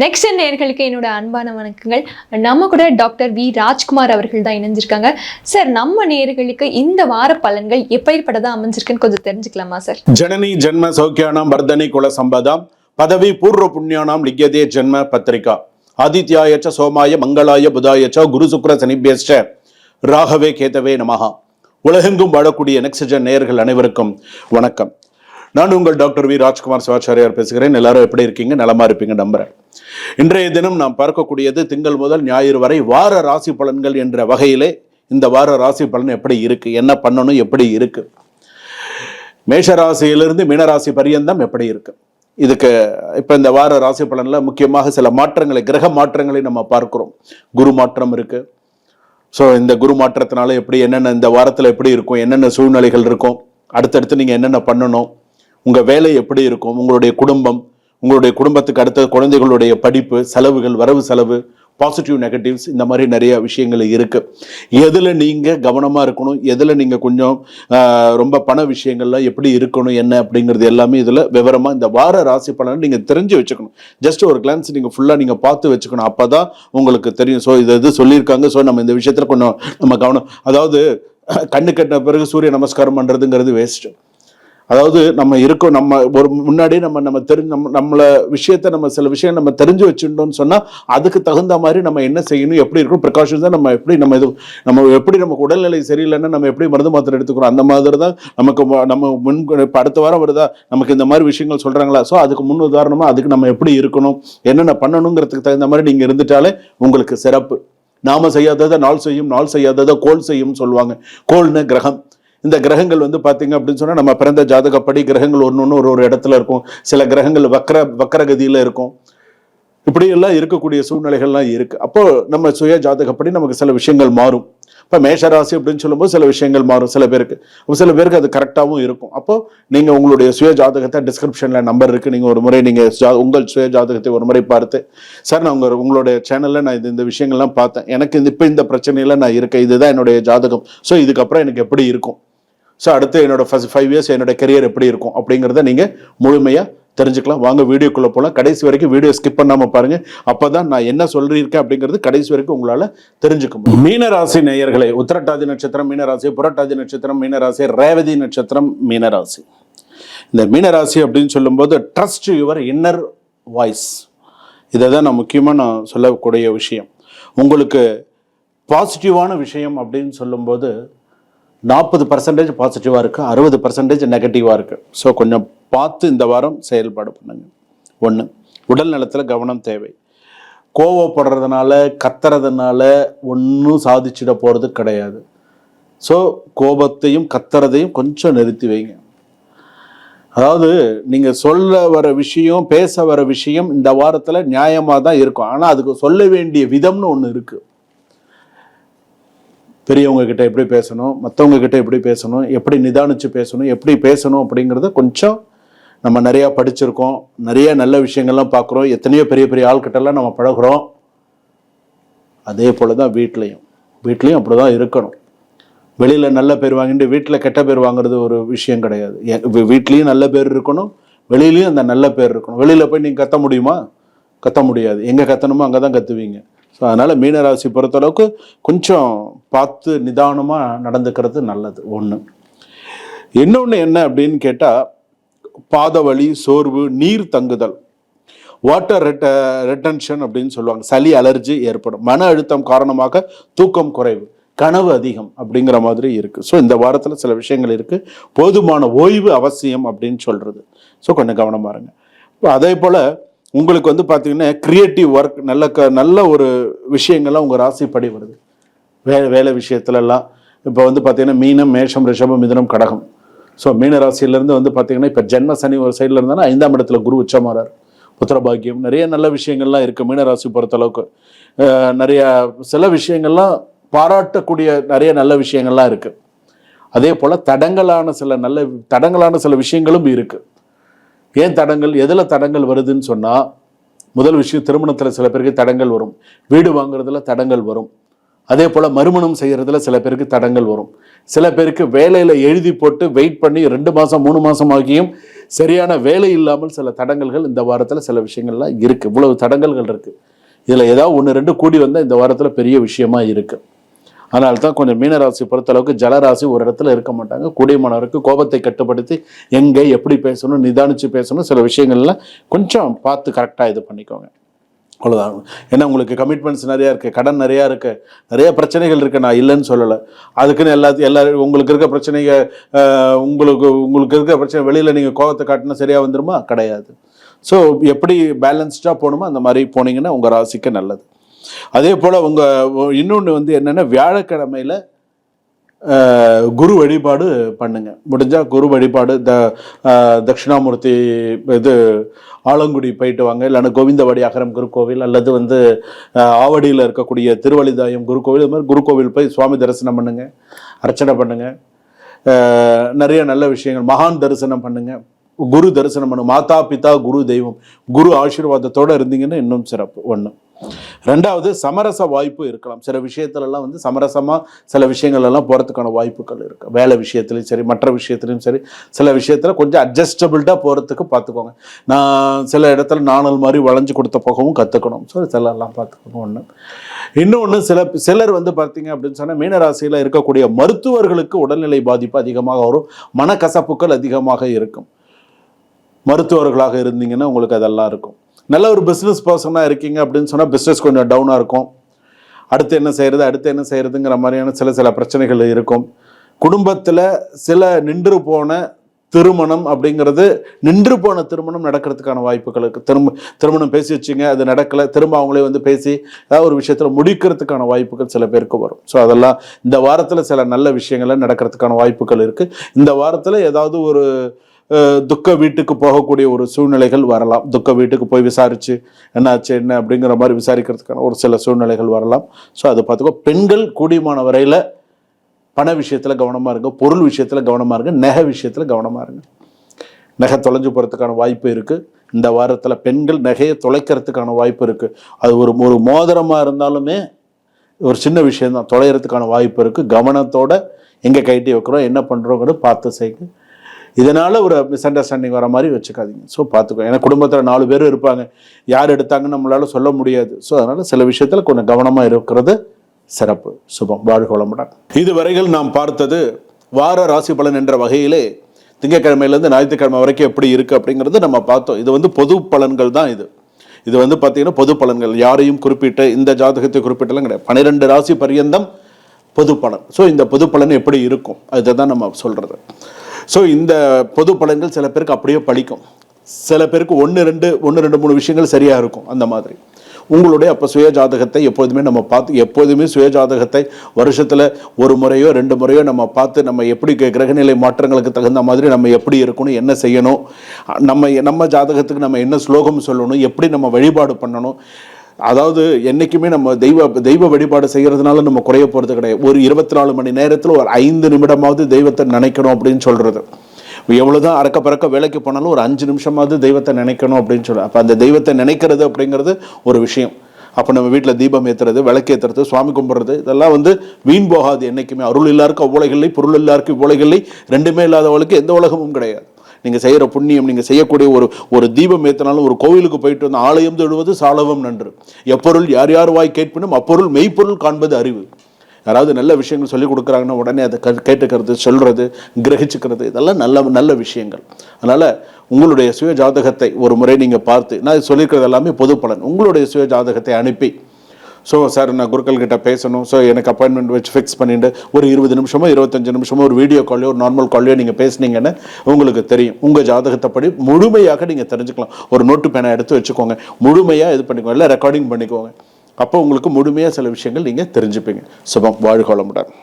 Next நேயர்களுக்கு என்னோட அன்பான வணக்கங்கள். நம்ம கூட டாக்டர் வி ராஜ்குமார் அவர்கள் தான் இணைஞ்சிருக்காங்க. சார், நம்ம நேயர்களுக்கு இந்த வார பலன்கள் எப்படிப்பட்டதா அமைஞ்சிருக்குன்னு கொஞ்சம் தெரிஞ்சுக்கலாமா சார்? ஜனனி ஜென்ம சௌக்கியானாம் வர்தனி குல சம்பதாம் பதவி பூர்வ புண்ணியானாம் லிக்யதே ஜென்ம பத்திரிகா ஆதித்யாயச்ச சோமாய மங்களாய புதாயச்ச குரு சுக்ர சனிபேஸ்ட ராகவே கேதவே நமஹா. உலகெங்கும் வாழக்கூடிய நெக்ஸ்ட் நேயர்கள் அனைவருக்கும் வணக்கம். நான் உங்கள் டாக்டர் வி ராஜ்குமார் சிவாச்சாரியார் பேசுகிறேன். எல்லாரும் எப்படி இருக்கீங்க? நலமா இருப்பீங்க நம்புறேன். இன்றைய தினம் நாம் பார்க்கக்கூடியது திங்கள் முதல் ஞாயிறு வரை வார ராசி பலன்கள் என்ற வகையிலே இந்த வார ராசி பலன் எப்படி இருக்கு, என்ன பண்ணணும், எப்படி இருக்கு, மேஷ ராசியிலிருந்து மீனராசி பரியந்தம் எப்படி இருக்கு. இதுக்கு இப்ப இந்த வார ராசி பலன்ல முக்கியமாக சில மாற்றங்களை, கிரக மாற்றங்களை நம்ம பார்க்கிறோம். குரு மாற்றம் இருக்கு. ஸோ இந்த குரு மாற்றத்தினால எப்படி என்னென்ன இந்த வாரத்தில் எப்படி இருக்கும், என்னென்ன சூழ்நிலைகள் இருக்கும், அடுத்தடுத்து நீங்கள் என்னென்ன பண்ணணும், உங்கள் வேலை எப்படி இருக்கும், உங்களுடைய குடும்பம், உங்களுடைய குடும்பத்துக்கு அடுத்த குழந்தைகளுடைய படிப்பு, செலவுகள், வரவு செலவு, பாசிட்டிவ் நெகட்டிவ்ஸ், இந்த மாதிரி நிறைய விஷயங்கள் இருக்கு. எதில் நீங்கள் கவனமாக இருக்கணும், எதில் நீங்கள் கொஞ்சம் ரொம்ப பண விஷயங்கள்லாம் எப்படி இருக்கணும், என்ன அப்படிங்கிறது எல்லாமே இதில் விவரமாக இந்த வார ராசி பலனை நீங்கள் தெரிஞ்சு வச்சுக்கணும். ஜஸ்ட் ஒரு கிளான்ஸ் நீங்கள் ஃபுல்லாக நீங்கள் பார்த்து வச்சுக்கணும். அப்போ தான் உங்களுக்கு தெரியும். ஸோ இது சொல்லியிருக்காங்க. ஸோ நம்ம இந்த விஷயத்தில் கொஞ்சம் நம்ம கவனம், அதாவது கண்ணு கட்டின பிறகு சூரிய நமஸ்காரம் பண்ணுறதுங்கிறது வேஸ்ட்டு. அதாவது நம்ம இருக்கோம், நம்ம ஒரு முன்னாடி நம்ம தெரிஞ்சு நம்மள விஷயத்த நம்ம சில விஷயம் நம்ம தெரிஞ்சு வச்சுட்டோம்னு சொன்னால் அதுக்கு தகுந்த மாதிரி நம்ம என்ன செய்யணும், எப்படி இருக்கணும், ப்ரிகாஷன்ஸ் தான் நம்ம எப்படி நம்ம எப்படி நமக்கு உடல்நிலை சரியில்லைன்னா நம்ம எப்படி மருந்து மாத்திரை எடுத்துக்கிறோம், அந்த மாதிரி தான் நம்ம இப்போ அடுத்த வாரம் வருதா நமக்கு இந்த மாதிரி விஷயங்கள் சொல்கிறாங்களா, ஸோ அதுக்கு முன் உதாரணமாக அதுக்கு நம்ம எப்படி இருக்கணும், என்னென்ன பண்ணணுங்கிறதுக்கு தகுந்த மாதிரி நீங்கள் இருந்துட்டாலே உங்களுக்கு சிறப்பு. நாம செய்யாததை நாள் செய்யும், நாள் செய்யாததை கோள் செய்யும் சொல்லுவாங்க. கோள்னு கிரகம். இந்த கிரகங்கள் பார்த்தீங்க அப்படின்னு சொன்னால் நம்ம பிறந்த ஜாதகப்படி கிரகங்கள் ஒன்று ஒரு இடத்துல இருக்கும். சில கிரகங்கள் வக்கரகதியில் இருக்கும். இப்படி எல்லாம் இருக்கக்கூடிய சூழ்நிலைகள்லாம் இருக்கு. அப்போ நம்ம சுய ஜாதகப்படி நமக்கு சில விஷயங்கள் மாறும். இப்போ மேஷராசி அப்படின்னு சொல்லும்போது சில விஷயங்கள் மாறும் சில பேருக்கு அது கரெக்டாகவும் இருக்கும். அப்போ நீங்கள் உங்களுடைய சுய ஜாதகத்தை டிஸ்கிரிப்ஷனில் நம்பர் இருக்குது, நீங்கள் ஒரு முறை நீங்கள் உங்கள் சுய ஜாதகத்தை ஒரு முறை பார்த்து, சார் நான் உங்களுடைய சேனலில் நான் இந்த விஷயங்கள்லாம் பார்த்தேன், எனக்கு இப்போ இந்த பிரச்சனையில் நான் இருக்கேன், இதுதான் என்னுடைய ஜாதகம், ஸோ இதுக்கப்புறம் எனக்கு எப்படி இருக்கும், ஸோ அடுத்து என்னோட 5 இயர்ஸ் என்னோட கெரியர் எப்படி இருக்கும் அப்படிங்கிறத நீங்கள் முழுமையாக தெரிஞ்சுக்கலாம். வாங்க வீடியோக்குள்ளே போகலாம். கடைசி வரைக்கும் வீடியோ ஸ்கிப் பண்ணாமல் பாருங்கள். அப்போ தான் நான் என்ன சொல்லியிருக்கேன் அப்படிங்கிறது கடைசி வரைக்கும் உங்களால் தெரிஞ்சுக்க முடியும். மீனராசி நேயர்களே, உத்திரட்டாதி நட்சத்திரம் மீனராசி, புரட்டாதி நட்சத்திரம் மீனராசி, ரேவதி நட்சத்திரம் மீனராசி. இந்த மீனராசி அப்படின்னு சொல்லும்போது ட்ரஸ்ட் யுவர் இன்னர் வாய்ஸ், இதை தான் நான் முக்கியமாக சொல்லக்கூடிய விஷயம். உங்களுக்கு பாசிட்டிவான விஷயம் அப்படின்னு சொல்லும்போது 40% பாசிட்டிவாக இருக்குது, 60% நெகட்டிவாக இருக்குது. ஸோ கொஞ்சம் பார்த்து இந்த வாரம் செயல்பாடு பண்ணுங்க. ஒன்று, உடல் நலத்தில் கவனம் தேவை. கோவப்படுறதுனால கத்துறதுனால ஒன்றும் சாதிச்சிட போகிறது கிடையாது. ஸோ கோபத்தையும் கத்துறதையும் கொஞ்சம் நிறுத்தி வைங்க. அதாவது நீங்கள் சொல்ல வர விஷயம், பேச வர விஷயம் இந்த வாரத்தில் நியாயமாக தான் இருக்கும். ஆனால் அதுக்கு சொல்ல வேண்டிய விதம்னு ஒன்று இருக்குது. பெரியவங்க கிட்ட எப்படி பேசணும், மற்றவங்க கிட்ட எப்படி பேசணும், எப்படி நிதானிச்சு பேசணும், எப்படி பேசணும் அப்படிங்கிறத கொஞ்சம் நம்ம நிறையா படிச்சிருக்கோம், நிறைய நல்ல விஷயங்கள்லாம் பார்க்குறோம், எத்தனையோ பெரிய பெரிய ஆள்கிட்டலாம் நம்ம பழகிறோம். அதே போல தான் வீட்லேயும் அப்படி தான் இருக்கணும். வெளியில் நல்ல பேர் வாங்கிட்டு வீட்டில் கெட்ட பேர் வாங்குறது ஒரு விஷயம் கிடையாது. வீட்லேயும் நல்ல பேர் இருக்கணும், வெளியிலையும் அந்த நல்ல பேர் இருக்கணும். வெளியில் போய் நீங்கள் கத்த முடியுமா? கத்த முடியாது. எங்கே கத்தணுமோ அங்கே தான் கத்துவீங்க. ஸோ அதனால் மீனராசி பொறுத்தளவுக்கு கொஞ்சம் பார்த்து நிதானமாக நடந்துக்கிறது நல்லது. ஒன்று. இன்னொன்று என்ன அப்படின்னு கேட்டால், பாதவலி, சோர்வு, நீர் தங்குதல், வாட்டர் ரெட்டன்ஷன் அப்படின்னு சொல்லுவாங்க. சளி, அலர்ஜி ஏற்படும். மன அழுத்தம் காரணமாக தூக்கம் குறைவு, கனவு அதிகம் அப்படிங்கிற மாதிரி இருக்குது. ஸோ இந்த வாரத்தில் சில விஷயங்கள் இருக்குது. போதுமான ஓய்வு அவசியம் அப்படின்னு சொல்கிறது. ஸோ கொஞ்சம் கவனமாக இருங்க. இப்போ அதே போல் உங்களுக்கு பார்த்தீங்கன்னா கிரியேட்டிவ் ஒர்க், நல்ல ஒரு விஷயங்கள்லாம் உங்கள் ராசிப்படி வருது. வேலை விஷயத்துலலாம் இப்போ பார்த்தீங்கன்னா மீனம், மேஷம், ரிஷபம், மிதுனம், கடகம். ஸோ மீன ராசியிலேருந்து பார்த்தீங்கன்னா இப்போ ஜென்ம சனி ஒரு சைடில் இருந்தாலும் 5ஆம் இடத்துல குரு உச்சமாறார். புத்திரபாக்கியம், நிறைய நல்ல விஷயங்கள்லாம் இருக்குது மீனராசி பொறுத்தளவுக்கு. நிறைய சில விஷயங்கள்லாம் பாராட்டக்கூடிய நிறைய நல்ல விஷயங்கள்லாம் இருக்குது. அதே போல் தடங்கலான சில விஷயங்களும் இருக்குது. ஏன் தடங்கள், எதில் தடங்கள் வருதுன்னு சொன்னால், முதல் விஷயம் திருமணத்தில் சில பேருக்கு தடங்கள் வரும், வீடு வாங்குறதுல தடங்கள் வரும். அதே போல் மறுமணம் செய்கிறதுல சில பேருக்கு தடங்கள் வரும். சில பேருக்கு வேலையில் எழுதி போட்டு வெயிட் பண்ணி 2 மாதம் 3 மாதம் ஆகியும் சரியான வேலை இல்லாமல் சில தடங்கல்கள் இந்த வாரத்தில் சில விஷயங்கள்லாம் இருக்குது. இவ்வளவு தடங்கல்கள் இருக்குது. இதில் ஏதாவது 1-2 கூடி வந்தால் இந்த வாரத்தில் பெரிய விஷயமா இருக்குது. அதனால தான் கொஞ்சம் மீனராசி பொறுத்தளவுக்கு ஜலராசி ஒரு இடத்துல இருக்க மாட்டாங்க. கூடியமானவருக்கு கோபத்தை கட்டுப்படுத்தி எங்கே எப்படி பேசணும், நிதானித்து பேசணும், சில விஷயங்கள்லாம் கொஞ்சம் பார்த்து கரெக்டாக இது பண்ணிக்கோங்க. அவ்வளோதான். ஏன்னா உங்களுக்கு கமிட்மெண்ட்ஸ் நிறையா இருக்குது, கடன் நிறையா இருக்குது, நிறைய பிரச்சனைகள் இருக்குது. நான் இல்லைன்னு சொல்லலை. அதுக்குன்னு எல்லாரும் உங்களுக்கு இருக்க பிரச்சனைகள் உங்களுக்கு இருக்க பிரச்சனை வெளியில் நீங்கள் கோபத்தை காட்டினா சரியாக வந்துருமா? கிடையாது. ஸோ எப்படி பேலன்ஸ்டாக போகணுமோ அந்த மாதிரி போனீங்கன்னா உங்கள் ராசிக்கு நல்லது. அதே போல் இன்னொன்று என்னென்னா வியாழக்கிழமையில் குரு வழிபாடு பண்ணுங்க. முடிஞ்சால் குரு வழிபாடு தட்சிணாமூர்த்தி இது ஆலங்குடி போயிட்டு வாங்க, இல்லைன்னா கோவிந்தவாடி அகரம் குருக்கோவில் அல்லது ஆவடியில் இருக்கக்கூடிய திருவழிதாயம் குருக்கோவில், இது மாதிரி குருக்கோவில் போய் சுவாமி தரிசனம் பண்ணுங்க, அர்ச்சனை பண்ணுங்க. நிறைய நல்ல விஷயங்கள், மகான் தரிசனம் பண்ணுங்க, குரு தரிசனம் பண்ணுங்க. மாதா பிதா குரு தெய்வம், குரு ஆசீர்வாதத்தோடு இருந்தீங்கன்னா இன்னும் சிறப்பு. ஒன்று. ரெண்டாவது, சமரச வாய்ப்பு இருக்கலாம். சில விஷயத்துலலாம் சமரசமாக சில விஷயங்கள் எல்லாம் போகிறதுக்கான வாய்ப்புகள் இருக்குது. வேலை விஷயத்துலையும் சரி, மற்ற விஷயத்துலையும் சரி, சில விஷயத்தில் கொஞ்சம் அட்ஜஸ்டபிள்டாக போகிறதுக்கு பார்த்துக்கோங்க. நான் சில இடத்துல நாணல் மாதிரி வளைஞ்சு கொடுத்த போகவும் கற்றுக்கணும். ஸோ சிலர்லாம் பார்த்துக்கணும். ஒன்று. இன்னொன்று, சிலர் பார்த்தீங்க அப்படின்னு சொன்னால் மீனராசியில் இருக்கக்கூடிய மருத்துவர்களுக்கு உடல்நிலை பாதிப்பு அதிகமாக வரும், மனக்கசப்புகள் அதிகமாக இருக்கும். மருத்துவர்களாக இருந்தீங்கன்னா உங்களுக்கு அதெல்லாம் இருக்கும். நல்ல ஒரு பிஸ்னஸ் பர்சனாக இருக்கீங்க அப்படின்னு சொன்னால் பிஸ்னஸ் கொஞ்சம் டவுனாக இருக்கும். அடுத்து என்ன செய்கிறதுங்கிற மாதிரியான சில பிரச்சனைகள் இருக்கும். குடும்பத்தில் சில நின்று போன திருமணம் அப்படிங்கிறது, நின்று போன திருமணம் நடக்கிறதுக்கான வாய்ப்புகள் இருக்குது. திருமணம் பேசி வச்சுங்க, அது நடக்கலை, திரும்ப அவங்களே பேசி ஏதாவது ஒரு விஷயத்தில் முடிக்கிறதுக்கான வாய்ப்புகள் சில பேருக்கு வரும். ஸோ அதெல்லாம் இந்த வாரத்தில் சில நல்ல விஷயங்கள்லாம் நடக்கிறதுக்கான வாய்ப்புகள் இருக்குது. இந்த வாரத்தில் ஏதாவது ஒரு துக்க வீட்டுக்கு போகக்கூடிய ஒரு சூழ்நிலைகள் வரலாம். துக்க வீட்டுக்கு போய் விசாரித்து என்னாச்சு என்ன அப்படிங்கிற மாதிரி விசாரிக்கிறதுக்கான ஒரு சில சூழ்நிலைகள் வரலாம். ஸோ அதை பார்த்துக்கோ. பெண்கள் கூடியமான வரையில் பண விஷயத்தில் கவனமாக இருங்க, பொருள் விஷயத்தில் கவனமாக இருங்க, நகை விஷயத்தில் கவனமாக இருங்க. நகை தொலைஞ்சு போகிறதுக்கான வாய்ப்பு இருக்குது. இந்த வாரத்தில் பெண்கள் நகையை தொலைக்கிறதுக்கான வாய்ப்பு இருக்குது. அது ஒரு மோதிரமாக இருந்தாலுமே ஒரு சின்ன விஷயம்தான், தொலைகிறதுக்கான வாய்ப்பு இருக்குது. கவனத்தோடு எங்கே கைட்டி வைக்கிறோம், என்ன பண்ணுறோங்கிறது பார்த்து செய்யுங்க. இதனால் ஒரு மிஸ் அண்டர்ஸ்டாண்டிங் வர மாதிரி வச்சுக்காதீங்க. ஸோ பார்த்துக்கோ. ஏன்னா குடும்பத்தில் 4 பேர் இருப்பாங்க, யார் எடுத்தாங்கன்னு நம்மளால சொல்ல முடியாது. ஸோ அதனால் சில விஷயத்தில் கொஞ்சம் கவனமாக இருக்கிறது சிறப்பு. சுபம். வாழ்க வளமுடன். இதுவரையில் நாம் பார்த்தது வார ராசி பலன் என்ற வகையிலே திங்கட்கிழமையிலேருந்து ஞாயிற்றுக்கிழமை வரைக்கும் எப்படி இருக்குது அப்படிங்கிறது நம்ம பார்த்தோம். இது பொது பலன்கள் தான். இது பார்த்தீங்கன்னா பொது பலன்கள், யாரையும் குறிப்பிட்ட இந்த ஜாதகத்தை குறிப்பிட்டலாம் கிடையாது. 12 ராசி பரியந்தம் பொது பலன். ஸோ இந்த பொது பலன் எப்படி இருக்கும் அதை தான் நம்ம சொல்கிறது. ஸோ இந்த பொது பலன்கள் சில பேருக்கு அப்படியே பழிக்கும், சில பேருக்கு 1-2-3 விஷயங்கள் சரியாக இருக்கும். அந்த மாதிரி உங்களுடைய அப்போ சுய ஜாதகத்தை எப்போதுமே நம்ம எப்போதுமே சுய ஜாதகத்தை வருஷத்தில் 1 முறையோ 2 முறையோ நம்ம பார்த்து, நம்ம எப்படி கிரகநிலை மாற்றங்களுக்கு தகுந்த மாதிரி நம்ம எப்படி இருக்கணும், என்ன செய்யணும், நம்ம ஜாதகத்துக்கு நம்ம என்ன ஸ்லோகம் சொல்லணும், எப்படி நம்ம வழிபாடு பண்ணணும். அதாவது என்றைக்குமே நம்ம தெய்வ வழிபாடு செய்கிறதுனால நம்ம குறைய போகிறது கிடையாது. ஒரு 24 மணி நேரத்தில் ஒரு 5 நிமிடமாவது தெய்வத்தை நினைக்கணும் அப்படின்னு சொல்கிறது. எவ்வளோதான் அறக்க பறக்க வேலைக்கு போனாலும் ஒரு 5 நிமிஷமாவது தெய்வத்தை நினைக்கணும் அப்படின்னு சொல்லுவேன். அப்போ அந்த தெய்வத்தை நினைக்கிறது அப்படிங்கிறது ஒரு விஷயம். அப்போ நம்ம வீட்டில் தீபம் ஏற்றுறது, விளக்கு ஏற்றுறது, சுவாமி கும்பிட்றது, இதெல்லாம் வீண் போகாது என்றைக்குமே. அருள் எல்லாருக்கும் அவ்வுலகில்லை, பொருள் எல்லாருக்கும் இவ்வுலகில்லை, ரெண்டுமே இல்லாதவளுக்கு எந்த உலகமும் கிடையாது. நீங்கள் செய்கிற புண்ணியம், நீங்கள் செய்யக்கூடிய ஒரு தீபம் ஏற்றினாலும், ஒரு கோவிலுக்கு போயிட்டு வந்து ஆலயம் தொழுவது சாலவம் நன்று, எப்பொருள் யார் யார் வாய் கேட்பினும் அப்பொருள் மெய்ப்பொருள் காண்பது அறிவு. யாராவது நல்ல விஷயங்கள் சொல்லிக் கொடுக்குறாங்கன்னா உடனே அதை கேட்டுக்கிறது, சொல்கிறது, கிரகிச்சுக்கிறது, இதெல்லாம் நல்ல விஷயங்கள். அதனால் உங்களுடைய சுய ஜாதகத்தை ஒரு முறை நீங்கள் பார்த்து, நான் சொல்லியிருக்கிறது எல்லாமே பொது பலன், உங்களுடைய சுய ஜாதகத்தை அனுப்பி, ஸோ சார் நான் குருக்கள் கிட்ட பேசணும், ஸோ எனக்கு அப்பாயின்மெண்ட் வச்சு ஃபிக்ஸ் பண்ணிட்டு ஒரு 20 நிமிஷமோ 25 நிமிஷமோ ஒரு வீடியோ கால்லையோ ஒரு நார்மல் கால்லையோ நீங்கள் பேசுனீங்கன்னு உங்களுக்கு தெரியும். உங்கள் ஜாதகத்தை படி முழுமையாக நீங்கள் தெரிஞ்சுக்கலாம். ஒரு நோட்டு பேனை எடுத்து வச்சுக்கோங்க, முழுமையாக இது பண்ணிக்கோங்க, இல்லை ரெக்கார்டிங் பண்ணிக்கோங்க. அப்போ உங்களுக்கு முழுமையாக சில விஷயங்கள் நீங்கள் தெரிஞ்சுப்பீங்க. சுபம். வாழ்க வளமுடன்.